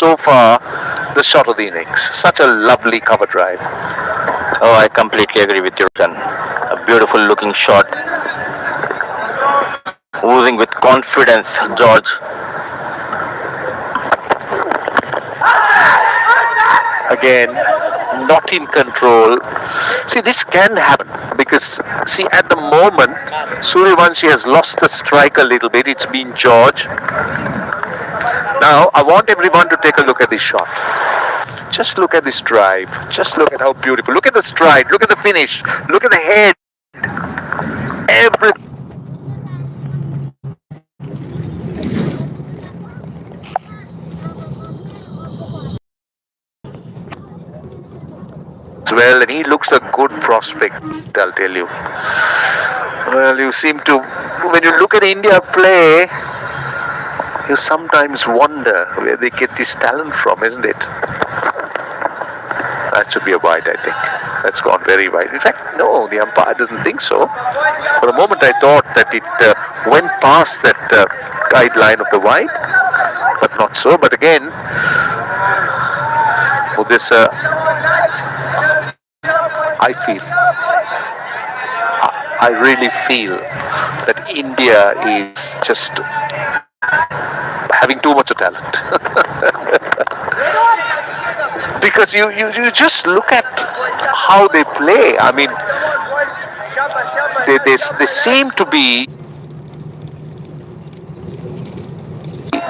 so far the shot of the innings. Such a lovely cover drive. Oh, I completely agree with you, son. A beautiful looking shot, oozing with confidence, George. Again, not in control. See, this can happen because, see, at the moment, Suryavanshi has lost the strike a little bit. It's been George. Now, I want everyone to take a look at this shot. Just look at this drive. Just look at how beautiful. Look at the stride. Look at the finish. Look at the head. Everything. Well, and he looks a good prospect, I'll tell you. Well, you seem to, when you look at India play, you sometimes wonder where they get this talent from, isn't it? That should be a wide, I think. That's gone very wide. In fact, no, the umpire doesn't think so. For a moment, I thought that it went past that guideline of the wide, but not so. But again, for this, I really feel that India is just having too much of talent. Because you just look at how they play. I mean, they seem to be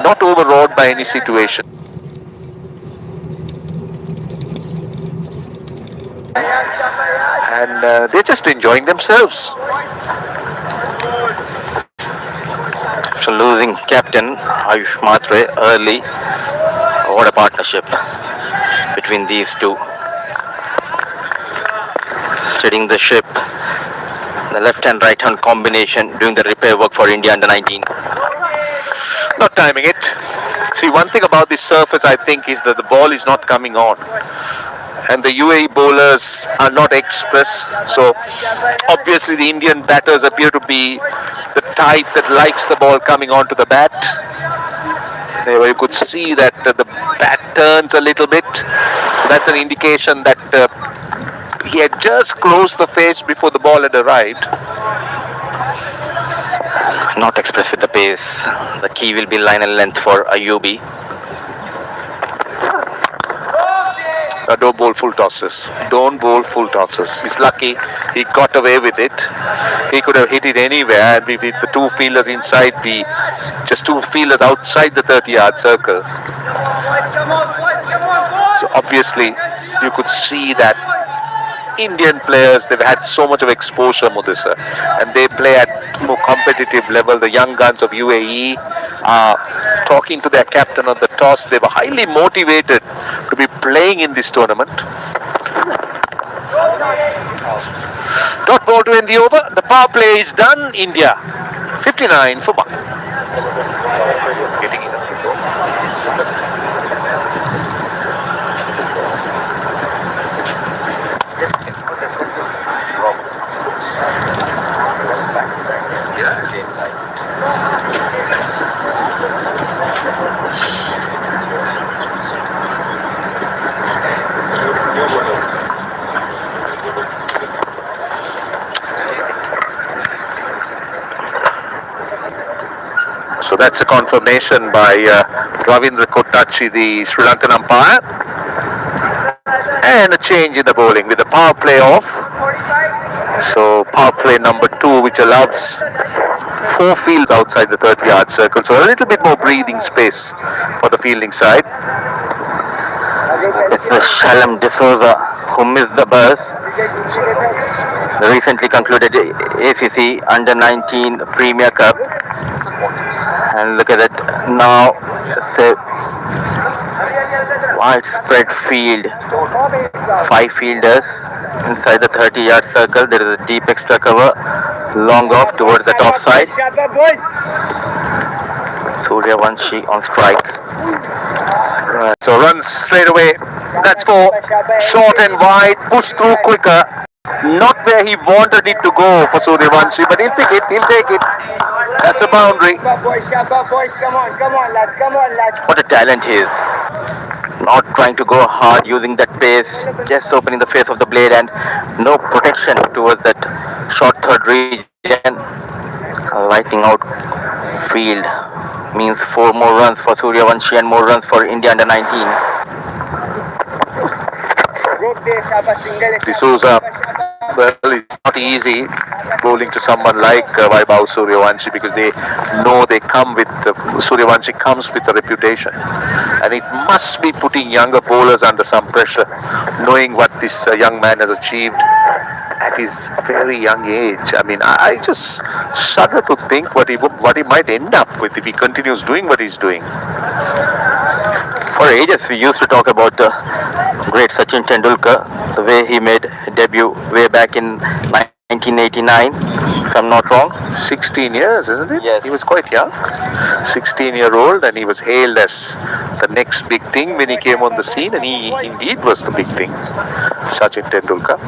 not overawed by any situation. And they're just enjoying themselves. So losing captain Ayush Matre early. What a partnership between these two. Steadying the ship. The left and right hand combination doing the repair work for India under 19. Not timing it. See, one thing about this surface, I think, is that the ball is not coming on. And the UAE bowlers are not express. So, obviously, the Indian batters appear to be the type that likes the ball coming onto the bat. There you could see that the bat turns a little bit. So that's an indication that he had just closed the face before the ball had arrived. Not express with the pace. The key will be line and length for Ayubi. Don't bowl full tosses. Don't bowl full tosses. He's lucky he got away with it. He could have hit it anywhere and with the two fielders inside just two fielders outside the 30-yard circle. So obviously you could see that Indian players, they've had so much of exposure, Mudisa, and they play at more competitive level. The young guns of UAE are talking to their captain on the toss. They were highly motivated to be playing in this tournament. Dot ball to end the over. The power play is done. India 59 for 1. Getting enough to go. So that's a confirmation by Ravindra Kottachi, the Sri Lankan umpire. And a change in the bowling with the power play off. So power play number 2, which allows 4 fields outside the 30-yard circle. So a little bit more breathing space for the fielding side. It's Shalom D'Souza who missed the burst. The recently concluded ACC Under 19 Premier Cup. And look at it now. Say, widespread field. 5 fielders inside the 30-yard circle. There is a deep extra cover. Long off towards the top side. Suryavanshi on strike. So runs straight away. That's 4. Short and wide. Push through quicker. Not where he wanted it to go for Suryavanshi, but he'll pick it. He'll take it. That's a boundary. What a talent he is. not trying to go hard using that pace, just opening the face of the blade and no protection towards that short third region. Lighting out field means 4 more runs for Suryavanshi and more runs for India under 19. D'Souza, well, it's not easy bowling to someone like Vaibhav Suryavanshi because they know they come with Suryavanshi comes with a reputation, and it must be putting younger bowlers under some pressure, knowing what this young man has achieved at his very young age. I mean, I just shudder to think what he might end up with if he continues doing what he's doing. For ages, we used to talk about the great Sachin Tendulkar, the way he made debut way back in 1989, if I'm not wrong. 16 years, isn't it? Yes. He was quite young. 16-year-old, and he was hailed as the next big thing when he came on the scene, and he indeed was the big thing, Sachin Tendulkar.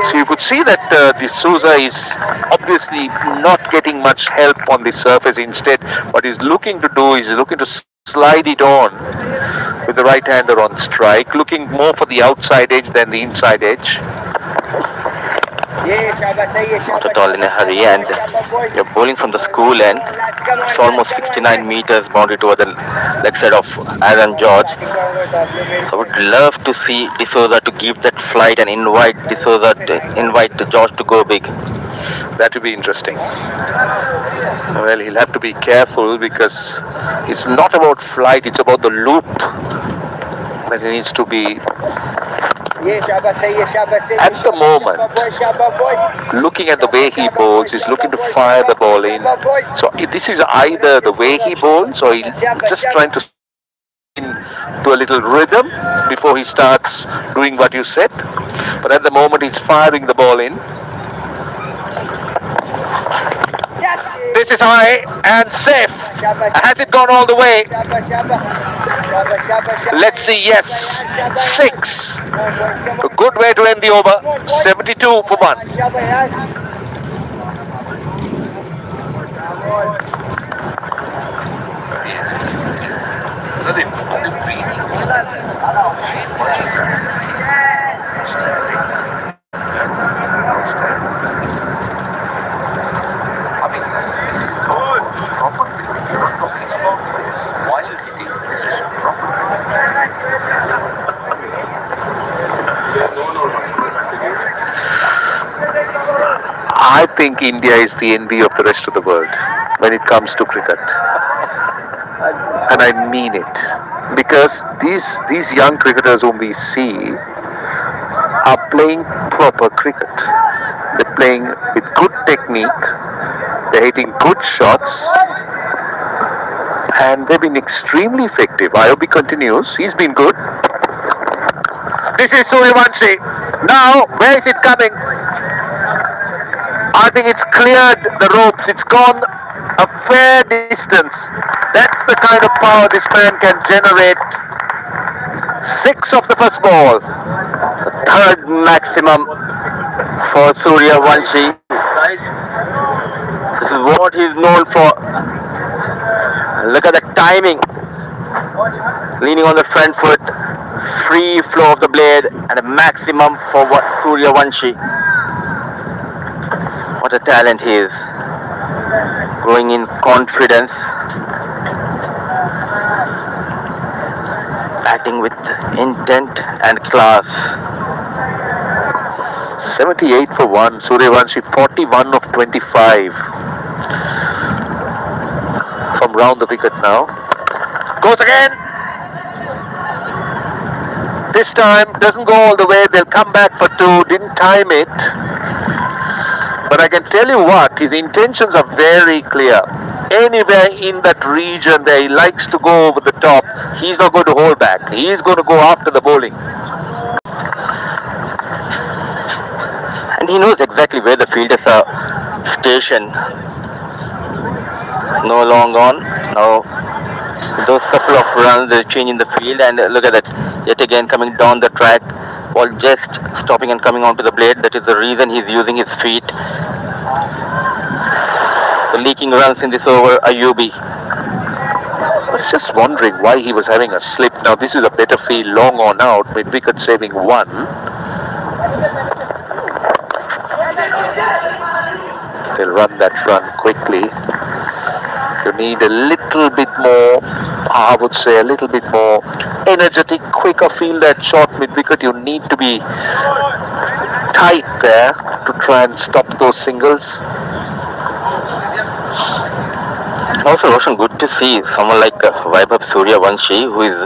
So you could see that D'Souza is obviously not getting much help on the surface. Instead, what he's looking to do is looking to slide it on with the right hander on strike, looking more for the outside edge than the inside edge. Not at all in a hurry, and you're bowling from the school end. It's almost 69 meters boundary toward the leg side of Aaron George. So I would love to see D'Souza to give that flight and invite George to go big. That would be interesting. Well, he'll have to be careful because it's not about flight, it's about the loop that he needs to be. At the moment, looking at the way he bowls, he's looking to fire the ball in. So this is either the way he bowls or he's just trying to into a little rhythm before he starts doing what you said. But at the moment, he's firing the ball in. This is high and safe. Has it gone all the way? Let's see, yes. 6. A good way to end the over. 72 for 1. I think India is the envy of the rest of the world when it comes to cricket. And I mean it. Because these young cricketers whom we see are playing proper cricket. They're playing with good technique, they're hitting good shots, and they've been extremely effective. I hope he continues. He's been good. This is Suryavanshi. Now, where is it coming? I think it's cleared the ropes. It's gone a fair distance. That's the kind of power this man can generate. 6 of the first ball. The third maximum for Suryavanshi. This is what he's known for. Look at the timing. Leaning on the front foot. Free flow of the blade and a maximum for Suryavanshi. What a talent he is. Growing in confidence. Batting with intent and class. 78 for 1. Suryavanshi 41 of 25. From round the wicket now. Goes again. This time doesn't go all the way. They'll come back for 2. Didn't time it. But I can tell you what, his intentions are very clear. Anywhere in that region there, he likes to go over the top. He's not going to hold back. He's going to go after the bowling. And he knows exactly where the fielders are stationed. No long on. Now, those couple of runs, they're changing the field. And look at that. Yet again coming down the track. Ball just stopping and coming onto the blade. That is the reason he's using his feet. The leaking runs in this over, Ayubi. was just wondering why he was having a slip. Now this is a better field, long on out, mid-wicket saving one. They'll run that run quickly. You need a little bit more, I would say a little bit more energetic, quicker field that shot mid-wicket. You need to be tight there to try and stop those singles. Also, Roshan, good to see someone like Vaibhav Suryavanshi, who is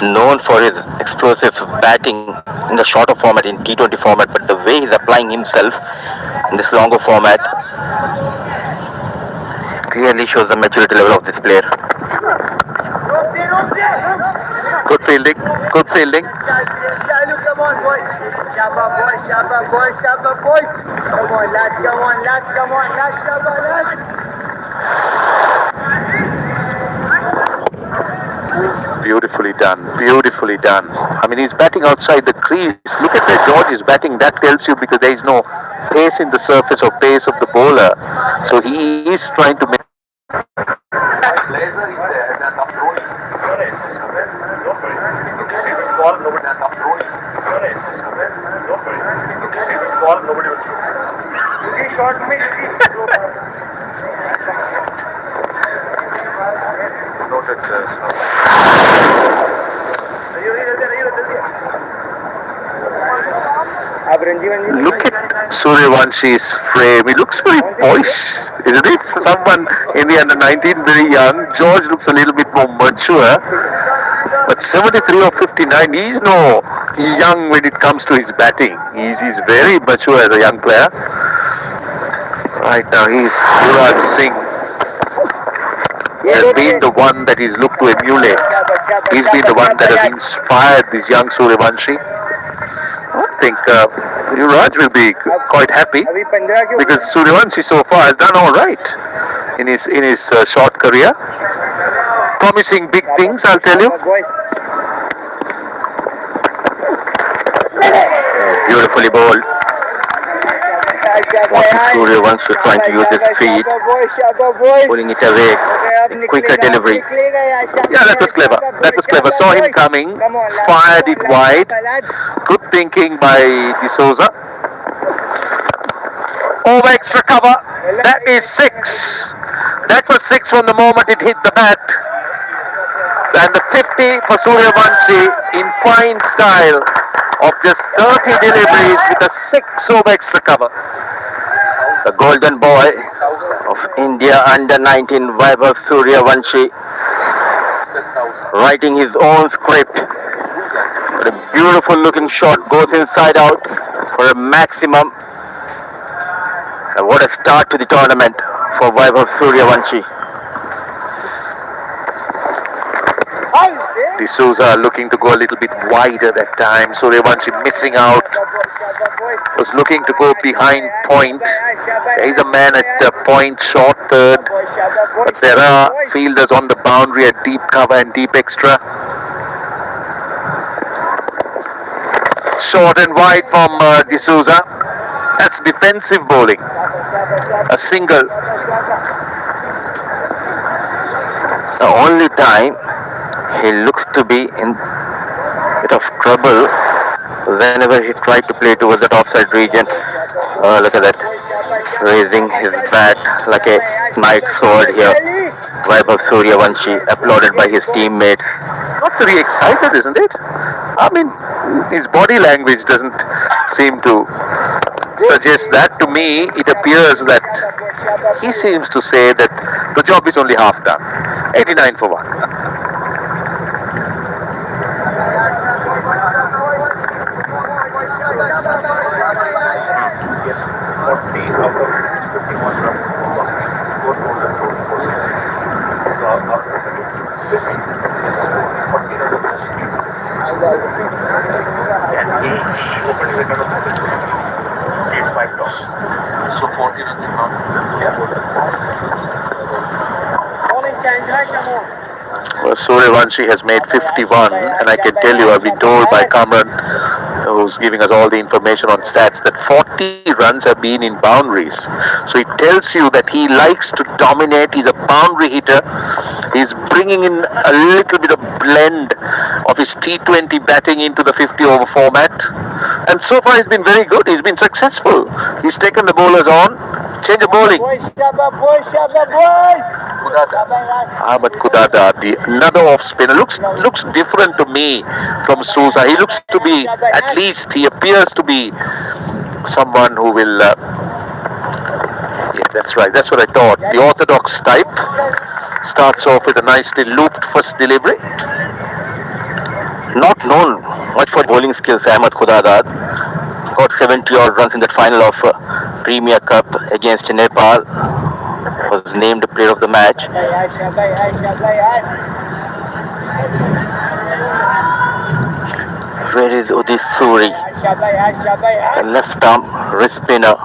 known for his explosive batting in the shorter format, in T20 format, but the way he's applying himself in this longer format clearly shows the maturity level of this player. Good fielding, good fielding. Come on, boys. Shabba, boys. Shabba, boys. Shabba, boys. Come on, lads. Come on, lads. Come on, lads. Shabba, lads. Beautifully done, beautifully done. I mean, he's batting outside the crease. Look at where George is batting. That tells you because there is no pace in the surface or pace of the bowler. So he is trying to make. Look at Suryavansh's frame. He looks very poised, isn't it? For someone in the under 19, very young. George looks a little bit more mature. But 73 or 59, he's no young when it comes to his batting. He's very mature as a young player. Right now, Yuvraj Singh has been the one that he's looked to emulate. He's been the one that has inspired this young Suryavanshi. I think Yuvraj will be quite happy because Suryavanshi so far has done all right in his short career. Promising big things, I'll tell you. Beautifully bowled. Suryavanshi trying to use his feet, pulling it away, a quicker delivery. Yeah, that was clever. That was clever. Saw him coming, fired it wide. Good thinking by D'Souza. Over extra cover. That is 6. That was 6 from the moment it hit the bat. And the 50 for Suryavanshi in fine style of just 30 deliveries with a 6 over extra cover. The golden boy of India under 19, Vaibhav Suryavanshi, writing his own script. But a beautiful looking shot, goes inside out for a maximum. And what a start to the tournament for Vaibhav Suryavanshi. D'Souza looking to go a little bit wider that time. Suryavanshi missing out. Was looking to go behind point. There is a man at the point, short third. But there are fielders on the boundary at deep cover and deep extra. Short and wide from D'Souza. That's defensive bowling. A single. The only time he looks to be in a bit of trouble whenever he tried to play towards that offside region. Look at that, raising his bat like a knight sword here. Vaibhav Suryavanshi, applauded by his teammates. Not very excited, isn't it? I mean, his body language doesn't seem to suggest that. To me, it appears that he seems to say that the job is only half done. 89 for 1. So 40 runs in Well, Suryavanshi has made 51, and I can tell you, I've been told by Kamran, who's giving us all the information on stats, that 40 runs have been in boundaries. So it tells you that he likes to dominate. He's a boundary hitter. He's bringing in a little bit of blend of his T20 batting into the 50-over format. And so far he's been very good. He's been successful. He's taken the bowlers on. Change of bowling. Boys, Shabba, boys, Shabba, boys. Ahmed Kudada, another off spinner, looks different to me from Sousa. He looks to be, at least he appears to be someone who will. Yeah, that's right. That's what I thought. The orthodox type starts off with a nicely looped first delivery. Not known much for bowling skills, Ahmed Khudadad. Got 70 odd runs in that final of Premier Cup against Nepal. Was named player of the match. Where is Udit Suri? The left arm wrist spinner.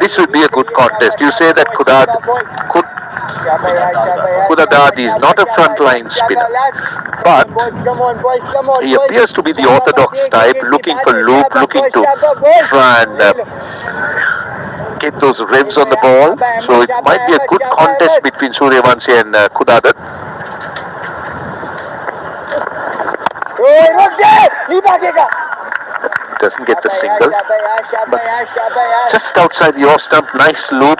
This would be a good contest. You say that Kudadad is not a frontline spinner, but he appears to be the orthodox type, looking for loop, looking to try and get those revs on the ball. So it might be a good contest between Suryavanshi and Kudadad. Doesn't get the single, but just outside the off stump, nice loop.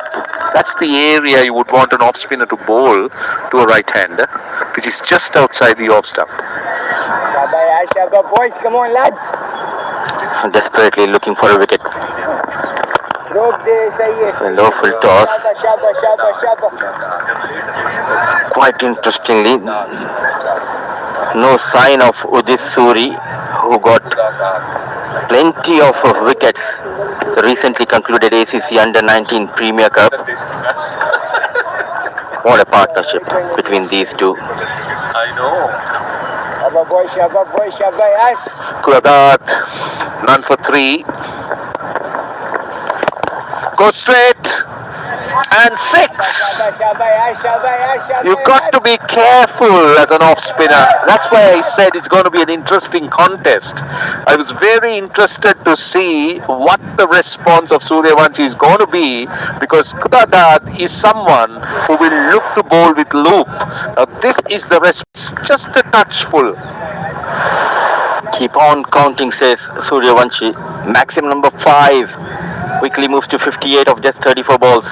That's the area you would want an off spinner to bowl to a right hander, which is just outside the off stump. Boys, come on, lads. Desperately looking for a wicket. Low full toss. Quite interestingly, no sign of Udit Suri, who got plenty of wickets the recently concluded ACC Under-19 Premier Cup. What a partnership between these two. I know. Kudadad, none for 3. Go straight. And 6. You've got to be careful as an off spinner. That's why I said it's going to be an interesting contest. I was very interested to see what the response of Suryavanshi is going to be, because Kudadad is someone who will look to bowl with loop. Now this is the response, just a touch full. Keep on counting, says Suryavanshi. Maximum number 5. Quickly moves to 58 of just 34 balls.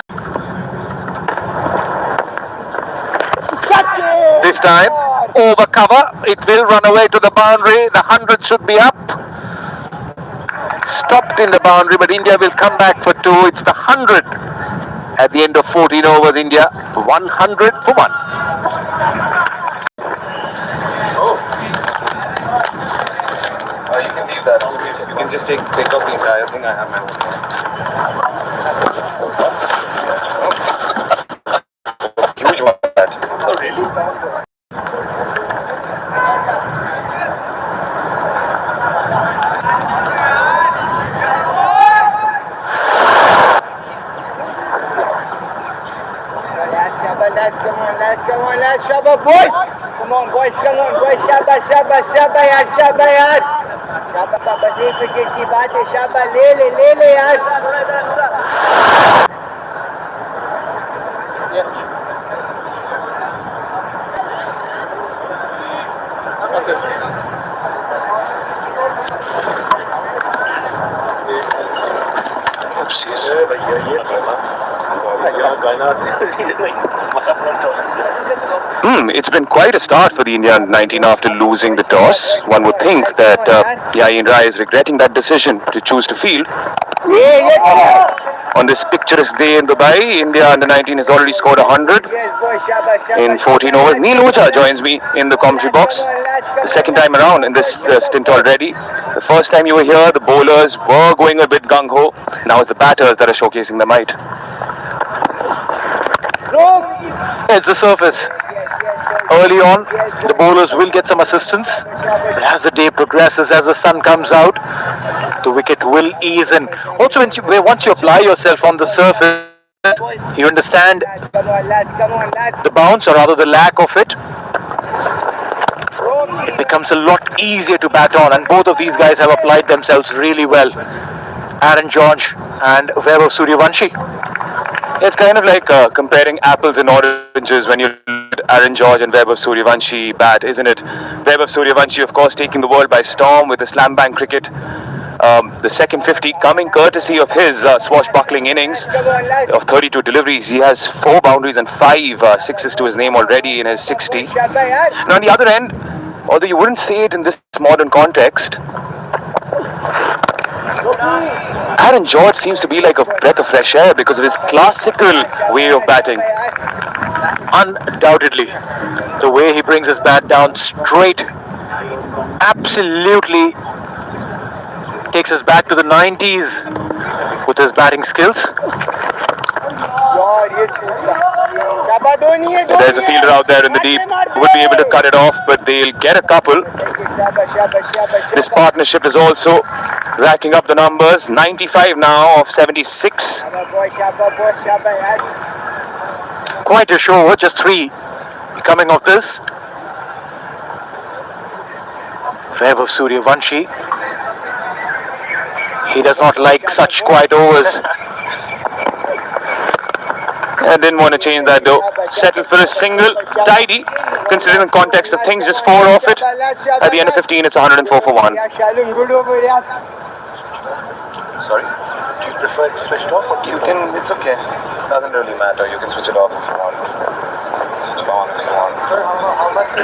This time, over cover, it will run away to the boundary. The 100 should be up. Stopped in the boundary, but India will come back for 2. It's the 100 at the end of 14 overs. India 100 for 1. You can leave that. You can just take off the entire thing. I have my own. Huge one. Oh, really? Come on, lads, Shabba, boys. Come on, boys, Shabba, yaar, Shabba, yaar. Shabba, bas ek wicket ki baat hai, Shabba, le le yaar. It's been quite a start for the India under-19 after losing the toss. One would think that Indra is regretting that decision to choose to field. On this picturesque day in Dubai, India under-19 has already scored 100 in 14 overs. Neil Oja joins me in the commentary box. The second time around in this stint already. The first time you were here, the bowlers were going a bit gung-ho. Now it's the batters that are showcasing their might. It's the surface. Early on, the bowlers will get some assistance. But as the day progresses, as the sun comes out, the wicket will ease in. Also, once you apply yourself on the surface, you understand the bounce, or rather the lack of it. It becomes a lot easier to bat on, and both of these guys have applied themselves really well. Aaron George and Vaibhav Suryavanshi. It's kind of like comparing apples and oranges when you look at Aaron George and Vaibhav Suryavanshi bat, isn't it? Vaibhav Suryavanshi, of course, taking the world by storm with the slam bang cricket. The second 50 coming courtesy of his swashbuckling innings of 32 deliveries. He has 4 boundaries and 5 sixes to his name already in his 60. Now, on the other end, although you wouldn't say it in this modern context, Aaron George seems to be like a breath of fresh air because of his classical way of batting. Undoubtedly, the way he brings his bat down straight absolutely takes us back to the 90s with his batting skills. There's a fielder out there in the deep who would be able to cut it off, but they'll get a couple. This partnership is also racking up the numbers. 95 now of 76. Quite a show, just 3 coming off this. Vaibhav Suryavanshi. He does not like such quiet overs. I didn't want to change that though. Settled for a single, tidy. Considering the context of things, just 4 off it. At the end of 15, it's 104 for 1. Sorry? Do you prefer it switched off or you can, it's okay. Doesn't really matter. You can switch it off if you want. Switch it on if you want. How much?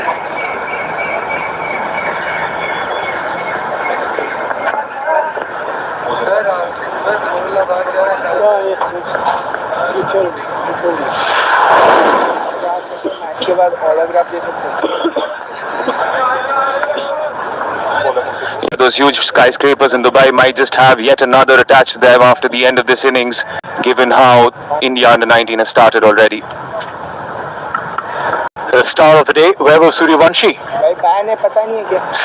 Those huge skyscrapers in Dubai might just have yet another attached to them after the end of this innings, given how India under 19 has started already. The star of the day, Vaibhav Suryavanshi.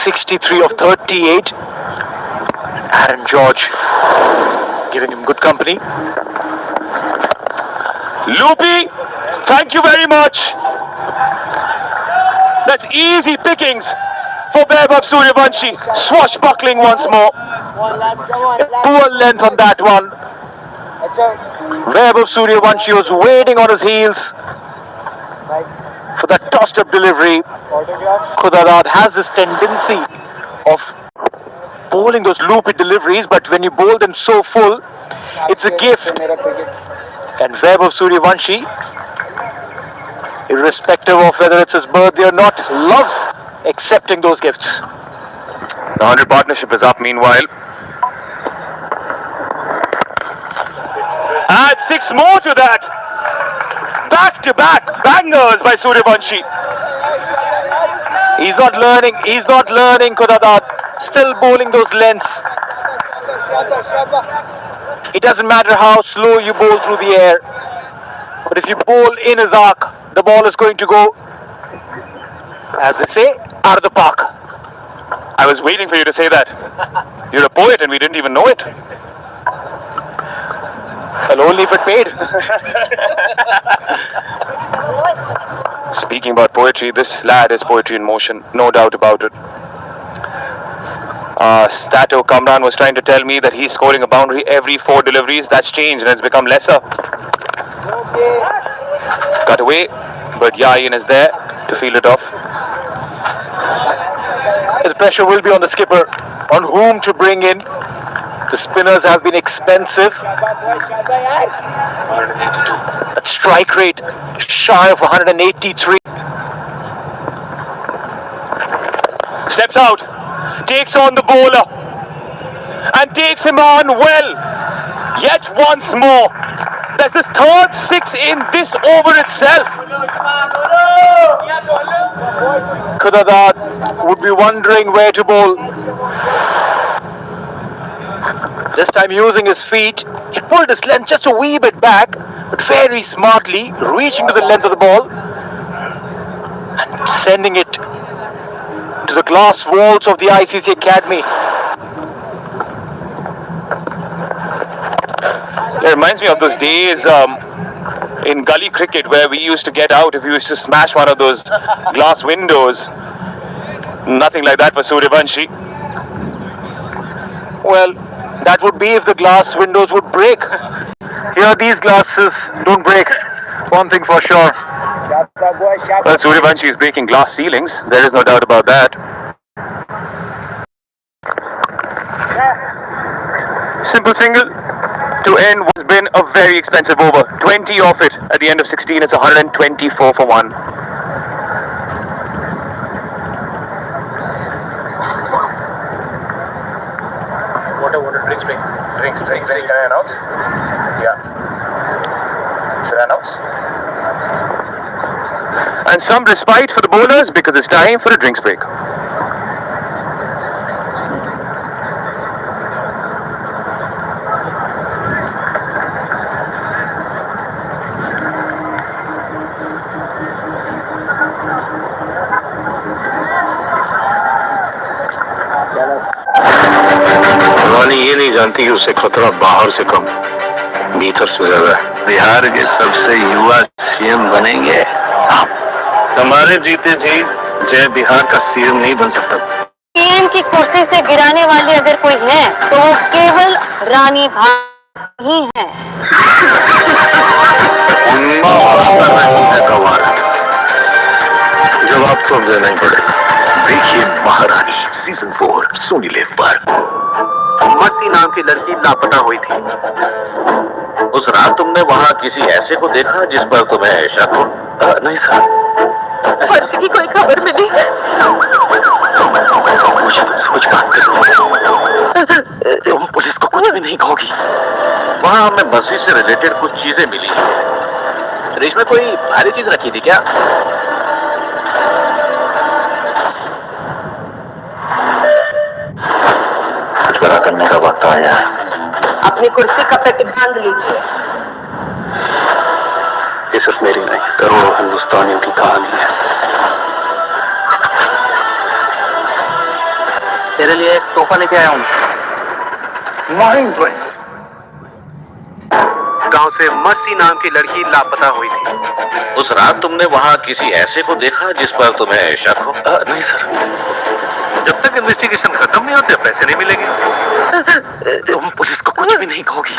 63 of 38. Aaron George giving him good company. Loopy, thank you very much. That's easy pickings for Vaibhav Suryavanshi. Swashbuckling once more. Poor length on that one. Vaibhav Suryavanshi was waiting on his heels for that tossed up delivery. Khudadad has this tendency of bowling those loopy deliveries, but when you bowl them so full, it's a gift. And Vaibhav Suryavanshi, irrespective of whether it's his birthday or not, loves accepting those gifts. The 100 partnership is up meanwhile. Add 6 more to that. Back-to-back bangers by Suryavanshi. He's not learning, Khudadad. Still bowling those lengths. It doesn't matter how slow you bowl through the air, but if you bowl in his arc, the ball is going to go, as they say, out of the park. I was waiting for you to say that. You're a poet and we didn't even know it. Well, only if it paid. Speaking about poetry, this lad is poetry in motion, no doubt about it. Stato Kamran was trying to tell me that he's scoring a boundary every 4 deliveries. That's changed and it's become lesser. Cut away, but Yain is there to field it off. The pressure will be on the skipper on whom to bring in. The spinners have been expensive. That strike rate shy of 183. Steps out. Takes on the bowler and takes him on well. Yet once more, there's this third 6 in this over itself. Khudadad would be wondering where to bowl. This time using his feet, he pulled his length just a wee bit back, but very smartly reaching to the length of the ball and sending it to the glass walls of the ICC Academy. It reminds me of those days in gully cricket where we used to get out if we used to smash one of those glass windows. Nothing like that for Suryavanshi. Well, that would be if the glass windows would break. Here, these glasses don't break. One thing for sure. Shabba boy, shabba. Well, Suryavanshi is breaking glass ceilings. There is no doubt about that. Simple single to end what's been a very expensive over. 20 off it at the end of 16. It's 124 for one. Water, drinks, Can I announce? Yeah. Should I announce? And some respite for the bowlers because it's time for a drinks break. रानी ये नहीं जानती कि उसे खतरा बाहर से कम भीतर से ज्यादा है। बिहार के सबसे युवा सीएम बनेंगे। हमारे जीते जी जय बिहार का सीएम नहीं बन सकता। सीएम की कुर्सी से गिराने वाली अगर कोई है तो वो केवल रानी भाग ही है। जवाब तो देना ही पड़ेगा। देखिए महारानी सीजन 4 सोनी लिव पर। मर्सी नाम की लड़की लापता हुई थी। उस रात तुमने वहाँ किसी ऐसे को देखा जिस पर तुम्हें शक हो? नहीं सर। मर्सी की कोई खबर मिली? मुझे तुम सोच बात करो। तुम पुलिस को कुछ भी नहीं कहोगी। वहाँ हमें मर्सी से रिलेटेड कुछ चीजें मिली हैं। फ्रिज में कोई भारी चीज रखी थी क्या? मशवरा करने का वक्त आया है। अपनी कुर्सी का पेट बांध लीजिए। ये सिर्फ मेरी नहीं, करोड़ों हिंदुस्तानियों की कहानी है। तेरे लिए एक तोहफा लेके आया हूँ। गांव से मर्सी नाम की लड़की लापता हुई थी। उस रात तुमने वहाँ किसी ऐसे को देखा जिस पर तुम्हें शक हो? नहीं सर। जब तक इन्वेस्टिगेशन खत्म नहीं होते पैसे नहीं मिलेंगे। तुम पुलिस को कुछ भी नहीं कहोगी।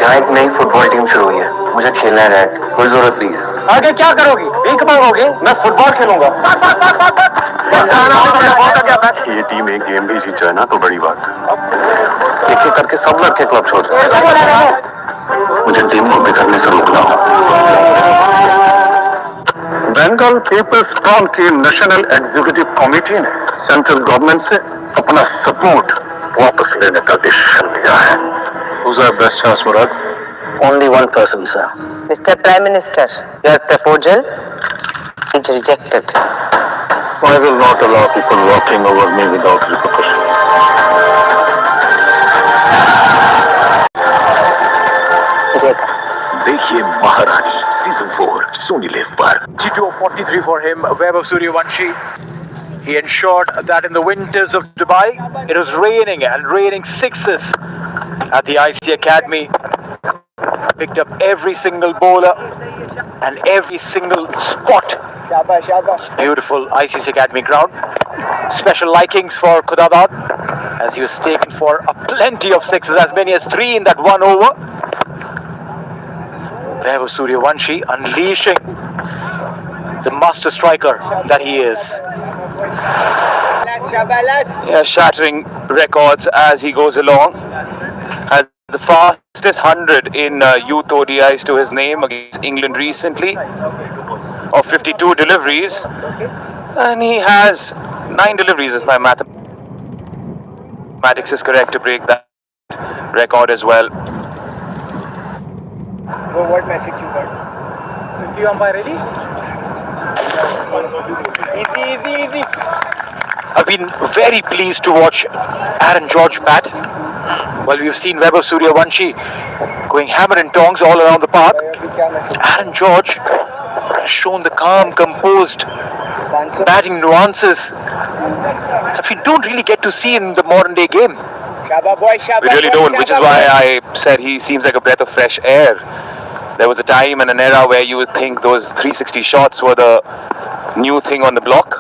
यहाँ एक नई फुटबॉल टीम शुरू हुई है। मुझे खेलना है डैड, कोई जरूरत नहीं है। आगे क्या करोगी? भीख मांगोगे? मैं फुटबॉल खेलूंगा। ये टीम एक गेम भी जीत जाए ना तो बड़ी बात। एक एक करके सब लड़के क्लब छोड़ रहे हैं। मुझे टीम को बिखरने से रोकना हो। बंगाल पीपल्स फ्रंट की नेशनल एग्जीक्यूटिव कमेटी ने सेंट्रल गवर्नमेंट से अपना सपोर्ट वापस लेने का डिसीजन लिया है। Who's our best chance, Murad? Only one person, sir. Mr. Prime Minister, your proposal is rejected. I will not allow people walking over me without repercussion. देखिए महारानी सीजन 4 सोनी लिव पर। G2 of 43 for him, Vaibhav Suryavanshi. He ensured that in the winters of Dubai, it was raining and raining sixes at the IC Academy. Picked up every single bowler and every single spot. Shabba, shabba. Beautiful ICC Academy ground. Special likings for Khudabad as he was taken for a plenty of sixes, as many as 3 in that one over. There was Suryavanshi unleashing the master striker that he is. Shabba, lads. Yeah, shattering records as he goes along. Has the fastest 100 in youth ODIs to his name against England recently of 52 deliveries, and he has 9 deliveries if my mathematics is correct to break that record as well. What message you got? See umpire ready? Easy. I've been very pleased to watch Aaron George bat. Well, we've seen Vaibhav Suryavanshi going hammer and tongs all around the park. Aaron George has shown the calm, composed batting nuances that we don't really get to see in the modern day game. Shabba boy, shabba. We really boy, don't, which is shabba why boy. I said he seems like a breath of fresh air. There was a time and an era where you would think those 360 shots were the new thing on the block.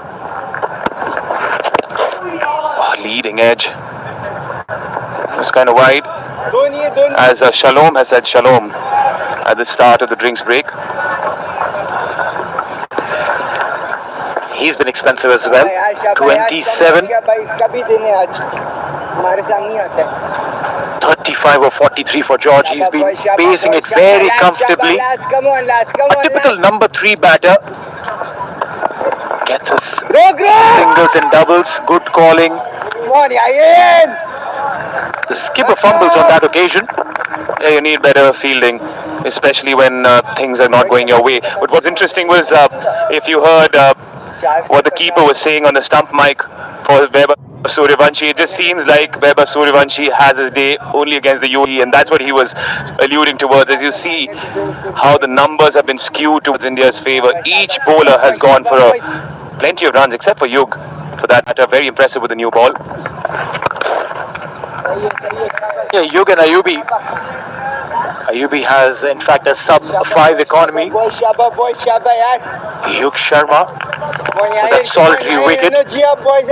Oh, leading edge. It's kind of wide, दोन as Shalom has said Shalom at the start of the drinks break. He's been expensive as well. 27, इसका भी दिन है आज हमारे सामने आता है 35 or 43 for George. He's been pacing it very comfortably. Come on, lads, come A on, typical number 3 batter. Gets us Rock! singles and doubles. Good calling. Come on, Yayin! The skipper fumbles on that occasion. Yeah, you need better fielding, especially when things are not going your way. But what's interesting was if you heard what the keeper was saying on the stump mic for Weber Suryavanshi, it just seems like Weber Suryavanshi has his day only against the UAE, and that's what he was alluding towards. As you see how the numbers have been skewed towards India's favour, each bowler has gone for plenty of runs, except for Yug. For that matter, very impressive with the new ball. Yeah, Yug and Ayubi. Ayubi has, in fact, a sub-5 economy. Boy, Shaba, yaar. Yug Sharma Come on, with that solitary wicket. Energy up, boys,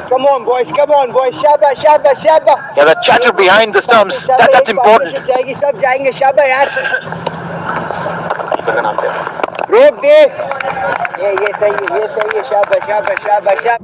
Come on, boys, Shaba. Yeah, the chatter behind the stumps, that's important. जाएगी सब जाएंगे शाबा यार रोक दे ये सही है शाबा